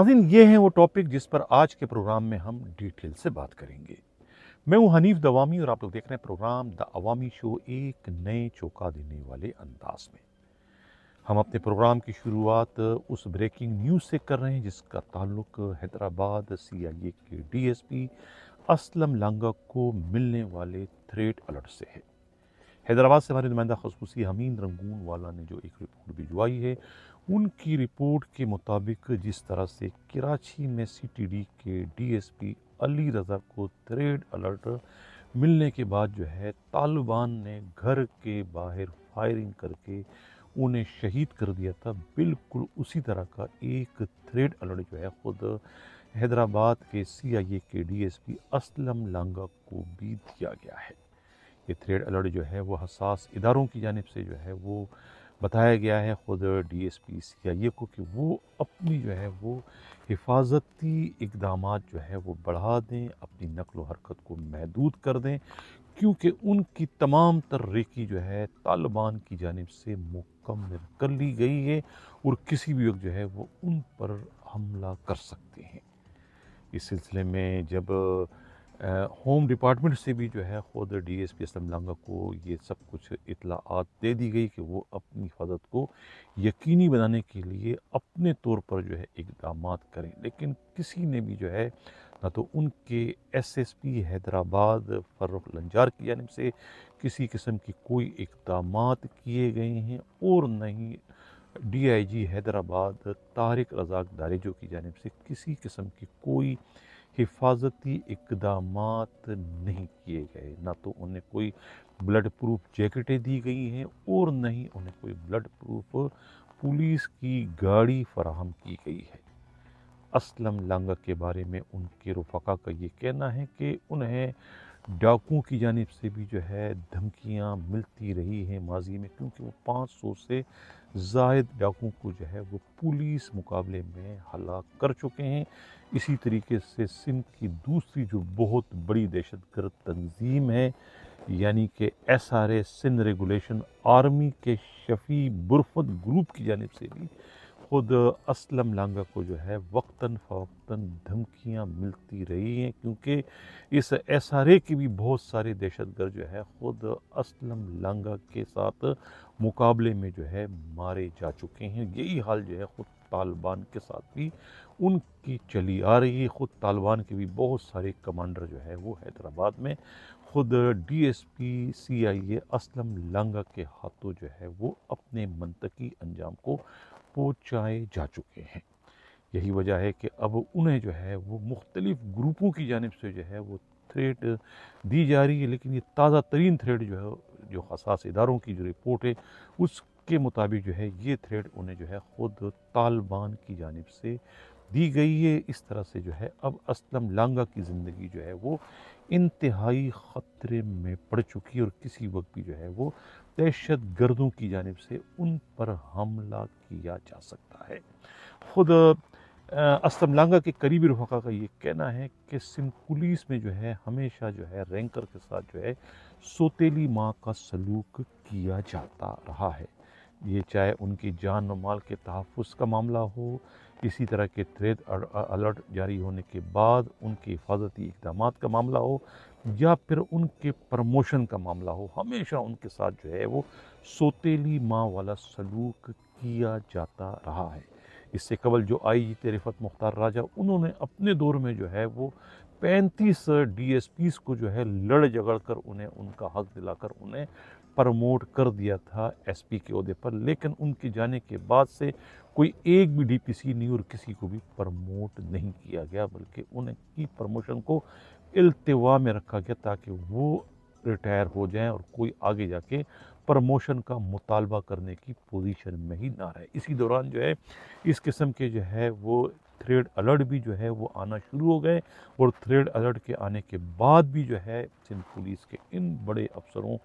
नाज़रीन, ये हैं वो टॉपिक जिस पर आज के प्रोग्राम में हम डिटेल से बात करेंगे। मैं हूं हनीफ दवामी और आप लोग देख रहे हैं प्रोग्राम द अवामी शो, एक नए चौंका देने वाले अंदाज में। हम अपने प्रोग्राम की शुरुआत उस ब्रेकिंग न्यूज़ से कर रहे हैं जिसका ताल्लुक हैदराबाद CIA के DSP असलम लांगा को मिलने वाले थ्रेट अलर्ट से है। हैदराबाद से हमारे नुमाइंदा खसूसी हमीद रंगून वाला ने जो एक रिपोर्ट भिजवाई है, उनकी रिपोर्ट के मुताबिक जिस तरह से कराची में CTD के DSP अली रज़ा को थ्रेड अलर्ट मिलने के बाद जो है तालिबान ने घर के बाहर फायरिंग करके उन्हें शहीद कर दिया था, बिल्कुल उसी तरह का एक थ्रेड अलर्ट जो है ख़ुद हैदराबाद के CIA के DSP असलम लांगा को भी दिया गया है। ये थ्रेड अलर्ट जो है वो हसास इदारों की जानिब से जो है वो बताया गया है ख़ुद DSP CIA को कि वो अपनी जो है वो हिफाजती इक़दामात जो है वो बढ़ा दें, अपनी नक़्ल व हरकत को महदूद कर दें, क्योंकि उनकी तमाम तर रेकी जो है तालिबान की जानिब से मुकम्मल कर ली गई है और किसी भी वक्त जो है वो उन पर हमला कर सकते हैं। इस सिलसिले में जब होम डिपार्टमेंट से भी जो है ख़ुद DSP असलम लांगा को ये सब कुछ इत्तलाआत दे दी गई कि वो अपनी हिफाजत को यकीनी बनाने के लिए अपने तौर पर जो है इक़दामात करें, लेकिन किसी ने भी जो है ना तो उनके SSP हैदराबाद फ़र्रुख लंजार की जानिब से किसी किस्म की कोई इक़दामात किए गए हैं और न ही DIG हैदराबाद तारिक रज़ाक दारेजो की जानिब से किसी किस्म की कोई हिफाजती इक़दामात नहीं किए गए। ना तो उन्हें कोई ब्लड प्रूफ जैकेटें दी गई हैं और न ही उन्हें कोई ब्लड प्रूफ पुलिस की गाड़ी फराहम की गई है। असलम लांगा के बारे में उनके रफ़का का ये कहना है कि उन्हें डाकुओं की जानिब से भी जो है धमकियाँ मिलती रही हैं माजी में, क्योंकि वो 500 से ज़ायद डाकुओं को जो है वो पुलिस मुकाबले में हलाक कर चुके हैं। इसी तरीके से सिंध की दूसरी जो बहुत बड़ी दहशतगर्द तंजीम है, यानी कि SRA सिंध रेगुलेशन आर्मी के शफ़ी बुरफत ग्रुप की जानिब से भी ख़ुद असलम लांगा को जो है वक्तन फ़वक्तन धमकियाँ मिलती रही हैं, क्योंकि इस SRA के भी बहुत सारे दहशतगर्द जो है ख़ुद असलम लांगा के साथ मुकाबले में जो है मारे जा चुके हैं। यही हाल जो है ख़ुद तालिबान के साथ भी उनकी चली आ रही है। ख़ुद तालिबान के भी बहुत सारे कमांडर जो है वो हैदराबाद में ख़ुद DSP CIA असलम लांगा के हाथों जो है वो अपने मंतकी अंजाम को पहुँचाए जा चुके हैं। यही वजह है कि अब उन्हें जो है वो मुख्तलिफ़ ग्रुपों की जानिब से जो है वो थ्रेट दी जा रही है, लेकिन ये ताज़ा तरीन थ्रेट जो है, जो हसास इदारों की जो रिपोर्ट है उसके मुताबिक जो है ये थ्रेट उन्हें जो है ख़ुद तालिबान की जानिब से दी गई है। इस तरह से जो है अब असलम लांगा की ज़िंदगी जो है वो इंतहाई ख़तरे में पड़ चुकी है और किसी वक्त भी जो है वो दहशत गर्दों की जानिब से उन पर हमला किया जा सकता है। ख़ुद असलम लांगा के करीबी रफ़का का ये कहना है कि सिंध पुलिस में जो है हमेशा जो है रैंकर के साथ जो है सौतेली माँ का सलूक किया जाता रहा है। ये चाहे उनकी जान व माल के तहफ़्फ़ुज़ का मामला हो, इसी तरह के थ्रेट अलर्ट जारी होने के बाद उनके हिफाजती इक़दामात का मामला हो, या फिर उनके प्रमोशन का मामला हो, हमेशा उनके साथ जो है वो सौतेली माँ वाला सलूक किया जाता रहा है। इससे कबल जो IG रिफ़त मुख्तार राजा, उन्होंने अपने दौर में जो है वो 35 DSPs को जो है लड़ झगड़ कर उन्हें उनका हक दिलाकर उन्हें प्रमोट कर दिया था SP के ओहदे पर, लेकिन उनके जाने के बाद से कोई एक भी DPC नहीं और किसी को भी प्रमोट नहीं किया गया, बल्कि उनकी प्रमोशन को इल्तिवा में रखा गया ताकि वो रिटायर हो जाएं और कोई आगे जाके प्रमोशन का मुतालबा करने की पोजीशन में ही ना रहे। इसी दौरान जो है इस किस्म के जो है वो थ्रेड अलर्ट भी जो है वो आना शुरू हो गए, और थ्रेड अलर्ट के आने के बाद भी जो है सिंध पुलिस के इन बड़े अफसरों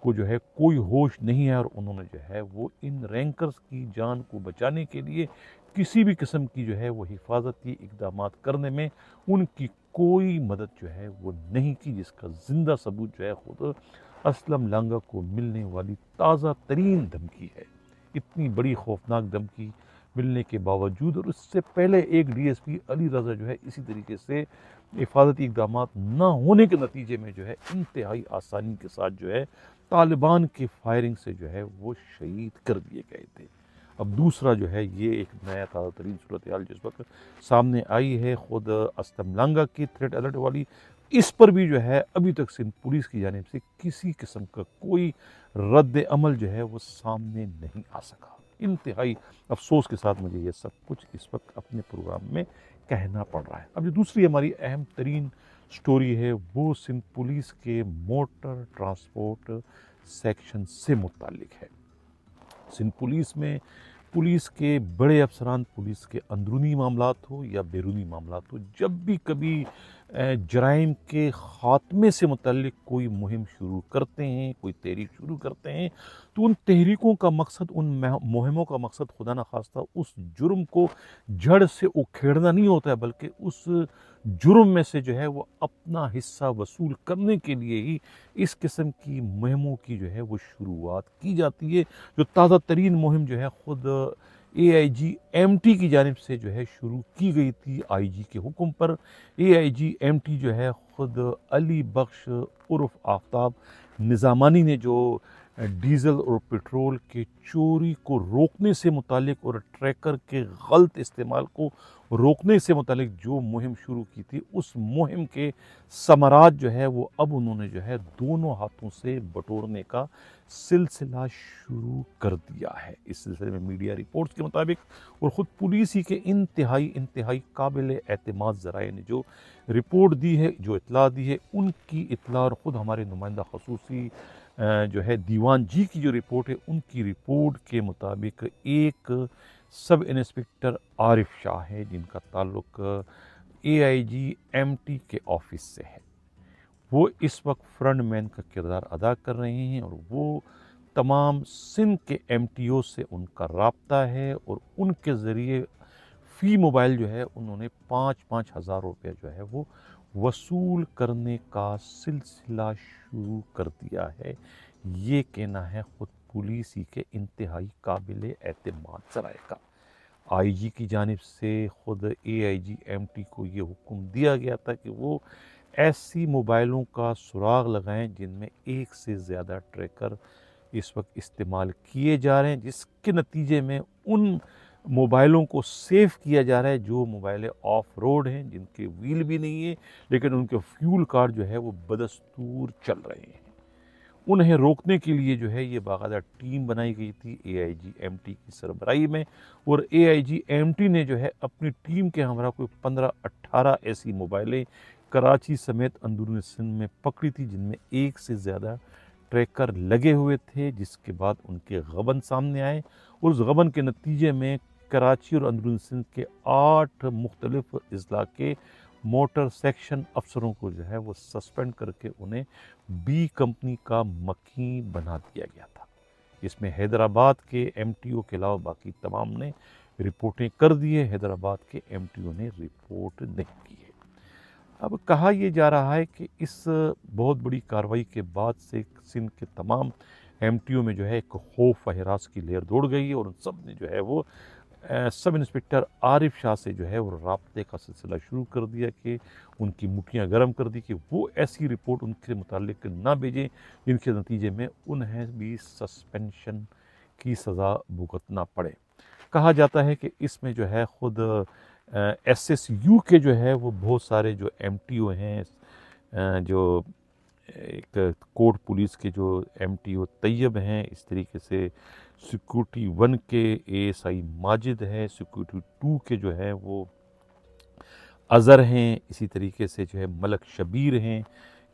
को जो है कोई होश नहीं है, और उन्होंने जो है वो इन रैंकर्स की जान को बचाने के लिए किसी भी किस्म की जो है वो हिफाजती इक़दामात करने में उनकी कोई मदद जो है वो नहीं की, जिसका ज़िंदा सबूत जो है ख़ुद असलम लांगा को मिलने वाली ताज़ा तरीन धमकी है। इतनी बड़ी खौफनाक धमकी मिलने के बावजूद और उससे पहले एक डीएसपी अली रज़ा जो है इसी तरीके से हिफाजती इक़दामात ना होने के नतीजे में जो है इंतहाई आसानी के साथ जो है तालिबान की फायरिंग से जो है वो शहीद कर दिए गए थे। अब दूसरा जो है ये एक नया ताज़ा तरीन सूरत हाल जिस वक्त सामने आई है ख़ुद अस्तमलंगा की थ्रेट अलर्ट वाली, इस पर भी जो है अभी तक सिंध पुलिस की जानिब से किसी किस्म का कोई रद्द अमल जो है वो सामने नहीं आ सका। इंतहाई अफसोस के साथ मुझे ये सब कुछ इस वक्त अपने प्रोग्राम में कहना पड़ रहा है। अब जो दूसरी हमारी अहम तरीन स्टोरी है वो सिंध पुलिस के मोटर ट्रांसपोर्ट सेक्शन से मुतालिक है। सिंध पुलिस में पुलिस के बड़े अफसरान, पुलिस के अंदरूनी मामलात हो या बैरूनी मामलात हो, जब भी कभी जराइम के ख़ात्मे से मुतल्लिक कोई मुहिम शुरू करते हैं, कोई तहरीक शुरू करते हैं, तो उन तहरीकों का मकसद, उन मुहिमों का मकसद खुदा न खास्ता उस जुर्म को जड़ से उखेड़ना नहीं होता है, बल्कि उस जुर्म में से जो है वो अपना हिस्सा वसूल करने के लिए ही इस किस्म की मुहिमों की जो है वो शुरुआत की जाती है। जो ताज़ा तरीन मुहिम जो है ख़ुद AIGMT की जानिब से जो है शुरू की गई थी IG के हुक्म पर। AIGMT जो है ख़ुद अली बख्श उर्फ आफ्ताब निज़ामानी ने जो डीज़ल और पेट्रोल के चोरी को रोकने से मुतालिक और ट्रैकर के गलत इस्तेमाल को रोकने से मुतालिक जो मुहिम शुरू की थी, उस मुहिम के समरात जो है वो अब उन्होंने जो है दोनों हाथों से बटोरने का सिलसिला शुरू कर दिया है। इस सिलसिले में मीडिया रिपोर्ट्स के मुताबिक और ख़ुद पुलिस ही के इंतहाई काबिल एतमाद ज़राए ने जो रिपोर्ट दी है, जो इतला दी है, उनकी इतला और ख़ुद हमारे नुमाइंदा खसूसी जो है दीवान जी की जो रिपोर्ट है, उनकी रिपोर्ट के मुताबिक एक सब इंस्पेक्टर आरिफ शाह है जिनका ताल्लुक AIGMT के ऑफिस से है। वो इस वक्त फ्रंट मैन का किरदार अदा कर रहे हैं और वो तमाम सिंध के MTO से उनका राब्ता है और उनके ज़रिए फ़ी मोबाइल जो है उन्होंने 5-5 हज़ार रुपये जो है वो वसूल करने का सिलसिला शुरू कर दिया है। ये कहना है ख़ुद पुलिस ही के इंतहाई काबिल एतमाद ज़राए का। IG की जानिब से ख़ुद AIGMT को ये हुक्म दिया गया था कि वो ऐसी मोबाइलों का सुराग लगाएं जिनमें एक से ज़्यादा ट्रैकर इस वक्त इस्तेमाल किए जा रहे हैं, जिसके नतीजे में उन मोबाइलों को सेव किया जा रहा है जो मोबाइलें ऑफ रोड हैं, जिनके व्हील भी नहीं है, लेकिन उनके फ्यूल कार्ड जो है वो बदस्तूर चल रहे हैं। उन्हें रोकने के लिए जो है ये बाकायदा टीम बनाई गई थी AIGMT की सरबराही में, और AIGMT ने जो है अपनी टीम के हमरा कोई 15-18 ऐसी मोबाइलें कराची समेत अंदरूनी सिंध में पकड़ी थी, जिनमें एक से ज़्यादा ट्रैकर लगे हुए थे, जिसके बाद उनके गबन सामने आए और उस गबन के नतीजे में कराची और अंदरूनी सिंध के 8 मुख्तलिफ अजला के मोटर सेक्शन अफसरों को जो है वो सस्पेंड करके उन्हें B कंपनी का मक्खी बना दिया गया था। इसमें हैदराबाद के MTO के अलावा बाकी तमाम ने रिपोर्टें कर दी है, हैदराबाद के MTO ने रिपोर्ट नहीं की है। अब कहा यह जा रहा है कि इस बहुत बड़ी कार्रवाई के बाद से सिंध के तमाम MTO में जो है एक खौफ व हिरास की लहर दौड़ गई है और उन सब ने जो है वो सब इंस्पेक्टर आरिफ शाह से जो है वो राब्ते का सिलसिला शुरू कर दिया कि उनकी मुठ्ठियाँ गर्म कर दी कि वो ऐसी रिपोर्ट उनके मुतालिक ना भेजें जिनके नतीजे में उन्हें भी सस्पेंशन की सज़ा भुगतना पड़े। कहा जाता है कि इसमें जो है ख़ुद SSU के जो है वो बहुत सारे जो MTO हैं, जो एक कोट पुलिस के जो MTO तैयब हैं, इस तरीके से सिक्योरिटी 1 के ASI माजिद है, सिक्योरिटी 2 के जो है वो अज़हर हैं, इसी तरीके से जो है मलक शबीर हैं,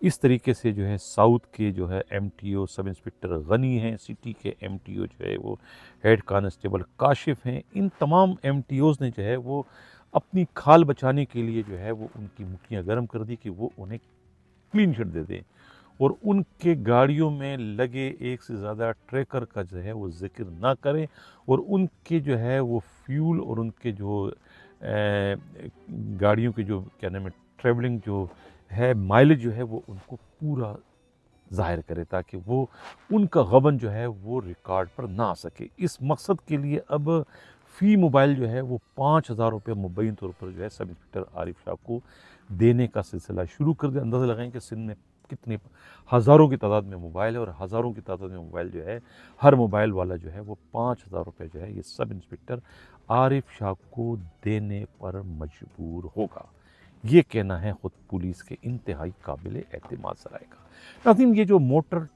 इस तरीके से जो है साउथ के जो है MTO सब इंस्पेक्टर गनी हैं, सिटी के MTO जो है वो हेड कांस्टेबल काशिफ हैं। इन तमाम MTOs ने जो है वो अपनी खाल बचाने के लिए जो है वो उनकी मुठ्ठियाँ गर्म कर दी कि वो उन्हें क्लीन चिट दे दें और उनके गाड़ियों में लगे एक से ज़्यादा ट्रैकर का जो है वो जिक्र ना करें और उनके जो है वो फ्यूल और उनके जो गाड़ियों के जो क्या नाम है ट्रैवलिंग जो है माइलेज जो है वो उनको पूरा ज़ाहिर करे ताकि वो उनका गबन जो है वो रिकॉर्ड पर ना आ सके। इस मकसद के लिए अब फ़ी मोबाइल जो है वो 5,000 रुपये मुबैन तौर पर जो है सब इंस्पेक्टर आरिफ शाह को देने का सिलसिला शुरू कर दिया। अंदाज़ा लगाएं कि सिंध में कितने हज़ारों की तादाद में मोबाइल है और हज़ारों की तादाद में मोबाइल जो है हर मोबाइल वाला जो है वो 5,000 रुपये जो है ये सब इंस्पेक्टर आरिफ शाह को देने पर मजबूर होगा। ये कहना है ख़ुद पुलिस के इंतहाई काबिल एतमाद ज़राए का। नाज़रीन, ये जो मोटर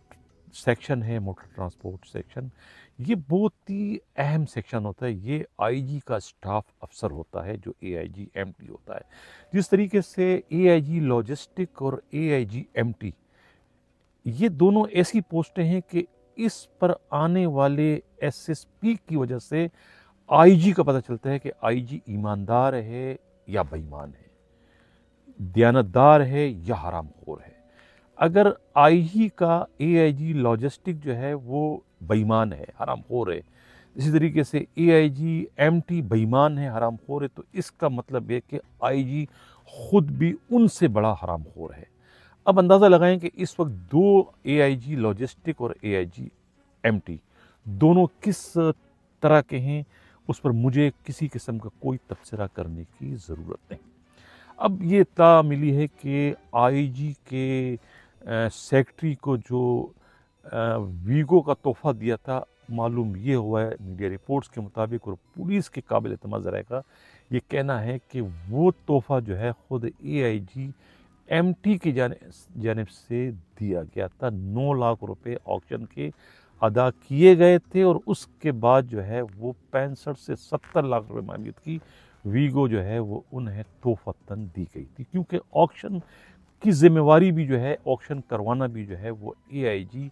सेक्शन है, मोटर ट्रांसपोर्ट सेक्शन, ये बहुत ही अहम सेक्शन होता है। ये आईजी का स्टाफ अफसर होता है जो एआईजी एमटी होता है। जिस तरीके से एआईजी लॉजिस्टिक और एआईजी एमटी ये दोनों ऐसी पोस्टें हैं कि इस पर आने वाले एसएसपी की वजह से आईजी का पता चलता है कि आईजी ईमानदार है या बेईमान है, दयानतदार है या हरामखोर है। अगर आईजी का एआईजी लॉजिस्टिक जो है वो बेईमान है, हरामखोर है, इसी तरीके से एआईजी एमटी बेईमान है, हरामखोर है, तो इसका मतलब है कि आईजी खुद भी उनसे बड़ा हरामखोर है। अब अंदाज़ा लगाएं कि इस वक्त दो एआईजी लॉजिस्टिक और एआईजी एमटी दोनों किस तरह के हैं, उस पर मुझे किसी किस्म का कोई तबसरा करने की ज़रूरत नहीं। अब ये इत्तला मिली है कि आईजी के सेक्रेटरी को जो वीगो का तोहफ़ा दिया था, मालूम ये हुआ है मीडिया रिपोर्ट्स के मुताबिक और पुलिस के काबिल एतमाद ज़राए का ये कहना है कि वो तोहफ़ा जो है ख़ुद एआईजी एमटी की जानिब से दिया गया था। 9 लाख रुपए ऑक्शन के अदा किए गए थे और उसके बाद जो है वो 65 से 70 लाख रुपए मालियत की वीगो जो है वो उन्हें तोहफ़तन दी गई थी, क्योंकि ऑक्शन की जिम्मेवारी भी जो है, ऑक्शन करवाना भी जो है वो एआईजी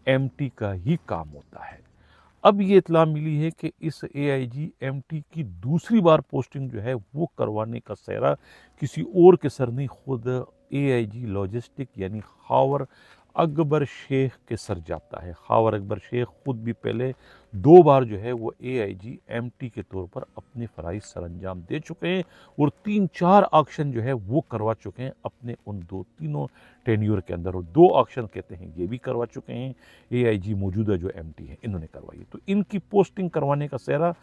एमटी का ही काम होता है। अब ये इत्तला मिली है कि इस एआईजी एमटी की दूसरी बार पोस्टिंग जो है वो करवाने का सेहरा किसी और के सर नहीं, खुद एआईजी लॉजिस्टिक यानी खावर अकबर शेख के सर जाता है। खावर अकबर शेख खुद भी पहले 2 बार जो है वो एआईजी एमटी के तौर पर अपने फ़राइज़ सरअंजाम दे चुके हैं और 3-4 ऑक्शन जो है वो करवा चुके हैं अपने उन तीनों टेन्योर के अंदर, और 2 ऑक्शन कहते हैं ये भी करवा चुके हैं एआईजी मौजूदा जो एमटी है इन्होंने करवाई है। तो इनकी पोस्टिंग करवाने का सेहरा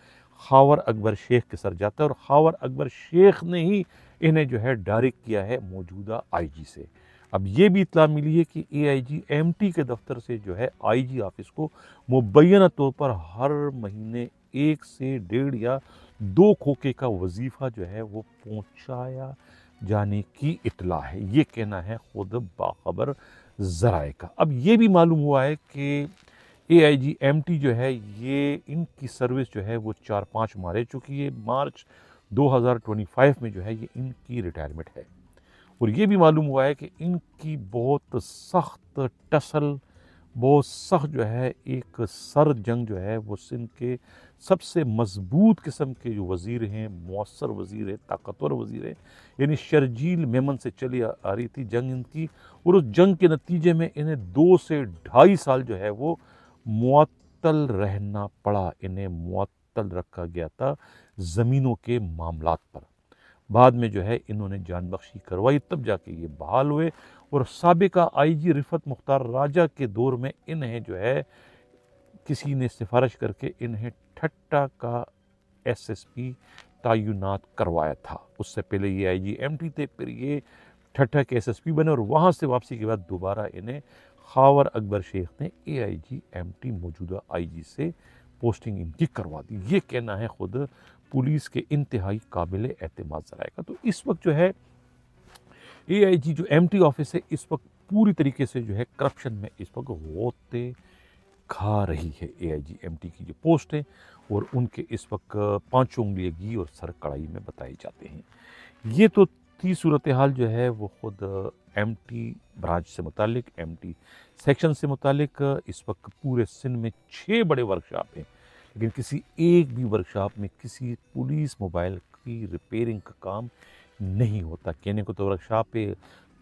खावर अकबर शेख के सर जाता है और खावर अकबर शेख ने ही इन्हें जो है डायरेक्ट किया है मौजूदा आईजी से। अब ये भी इत्तला मिली है कि एआईजी एमटी के दफ्तर से जो है आईजी ऑफिस को मुबैना तौर पर हर महीने 1 से 1.5 या 2 खोखे का वजीफ़ा जो है वो पहुंचाया जाने की इत्तला है। ये कहना है खुद बाखबर ज़राए का। अब ये भी मालूम हुआ है कि एआईजी एमटी जो है ये इनकी सर्विस जो है वो 4-5 माह रह चुकी है। मार्च 2025 में जो है ये इनकी रिटायरमेंट है। और ये भी मालूम हुआ है कि इनकी बहुत सख्त टसल, बहुत सख्त जो है एक सर जंग जो है वो सिंध के सबसे मजबूत किस्म के जो वज़ीर हैं, मौसर वज़ीर है, ताकतवर वज़ीर है, यानी शर्जील मेमन से चली आ रही थी जंग इनकी, और उस जंग के नतीजे में इन्हें 2 से 2.5 साल जो है वो मुअत्तल रहना पड़ा। इन्हें मुअत्तल रखा गया था ज़मीनों के मामलात पर। बाद में जो है इन्होंने जान बख्शी करवाई, तब जाके ये बहाल हुए और साबिका आईजी रिफत मुख्तार राजा के दौर में इन्हें जो है किसी ने सिफारिश करके इन्हें ठट्टा का एसएसपी तैनात करवाया था। उससे पहले ये आईजी एमटी थे, फिर ये ठट्टा के एसएसपी बने और वहाँ से वापसी के बाद दोबारा इन्हें खावर अकबर शेख ने एआईजी एमटी मौजूदा आईजी से पोस्टिंग इनकी करवा दी। ये कहना है खुद पुलिस के इंतहाई काबिल एतमाद ज़राए का। तो इस वक्त जो है एआईजी जो एमटी ऑफिस है इस वक्त पूरी तरीके से जो है करप्शन में इस वक्त होते खा रही है। एआईजी एमटी की जो पोस्ट है और उनके इस वक्त 5 उंगलियां घी और सर कढ़ाई में बताए जाते हैं। ये तो थी सूरत हाल जो है वो खुद एमटी ब्रांच से मुतालिक, एमटी सेक्शन से मुतालिक। इस वक्त पूरे सिंध में 6 बड़े वर्कशॉप हैं, लेकिन किसी एक भी वर्कशॉप में किसी पुलिस मोबाइल की रिपेयरिंग का काम नहीं होता। कहने को तो वर्कशॉप पे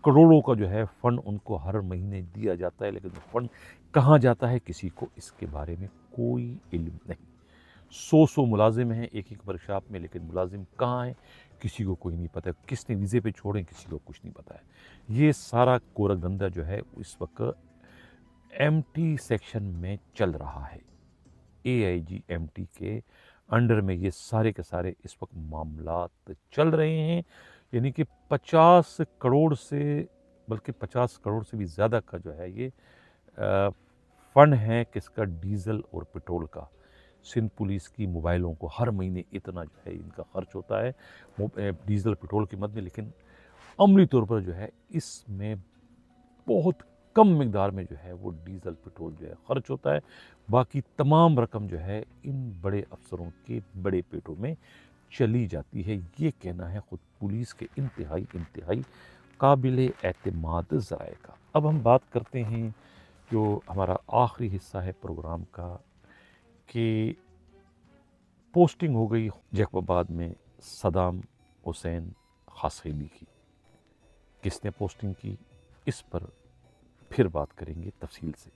करोड़ों का जो है फ़ंड उनको हर महीने दिया जाता है, लेकिन फ़ंड कहाँ जाता है किसी को इसके बारे में कोई इल्म नहीं। 100 मुलाजिम हैं एक वर्कशॉप में, लेकिन मुलाजिम कहाँ हैं किसी को कोई नहीं पता। किसने वीज़े पे छोड़े किसी को कुछ नहीं पता है। ये सारा कोरागंदा जो है इस वक्त एमटी सेक्शन में चल रहा है। एआईजी एमटी के अंडर में ये सारे के सारे इस वक्त मामलात चल रहे हैं। यानी कि 50 करोड़ से, बल्कि 50 करोड़ से भी ज़्यादा का जो है ये फ़ंड है किसका, डीज़ल और पेट्रोल का। सिंध पुलिस की मोबाइलों को हर महीने इतना जो है इनका खर्च होता है डीज़ल पेट्रोल की मद में, लेकिन अमली तौर पर जो है इसमें बहुत कम मिकदार में जो है वो डीज़ल पेट्रोल जो है खर्च होता है। बाकी तमाम रकम जो है इन बड़े अफसरों के बड़े पेटों में चली जाती है। ये कहना है ख़ुद पुलिस के इंतहाई काबिल एतमाद ज़राए का। अब हम बात करते हैं जो हमारा आखिरी हिस्सा है प्रोग्राम का, कि पोस्टिंग हो गई जैकबाबाद में सदाम हुसैन खासखैली की। किसने पोस्टिंग की, इस पर फिर बात करेंगे तफसील से।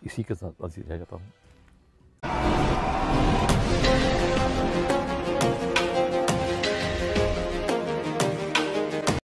इसी के साथ अजीज रह जाता हूँ।